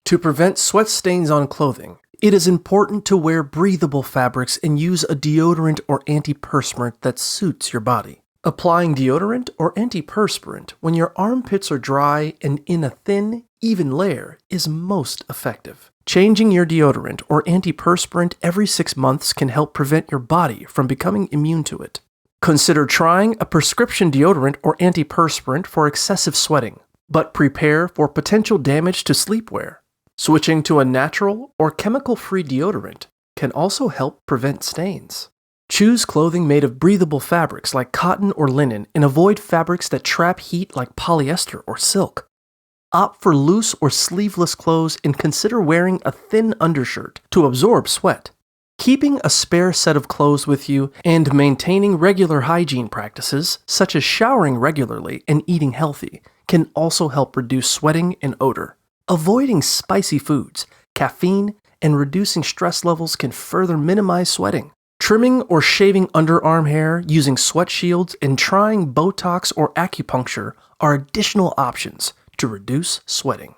To prevent sweat stains on clothing, it is important to wear breathable fabrics and use a deodorant or antiperspirant that suits your body. Applying deodorant or antiperspirant when your armpits are dry and in a thin, even layer is most effective. Changing your deodorant or antiperspirant every 6 months can help prevent your body from becoming immune to it. Consider trying a prescription deodorant or antiperspirant for excessive sweating, but prepare for potential damage to sleepwear. Switching to a natural or chemical-free deodorant can also help prevent stains. Choose clothing made of breathable fabrics like cotton or linen and avoid fabrics that trap heat like polyester or silk. Opt for loose or sleeveless clothes and consider wearing a thin undershirt to absorb sweat. Keeping a spare set of clothes with you and maintaining regular hygiene practices, such as showering regularly and eating healthy, can also help reduce sweating and odor. Avoiding spicy foods, caffeine, and reducing stress levels can further minimize sweating. Trimming or shaving underarm hair, using sweat shields, and trying Botox or acupuncture are additional options to reduce sweating.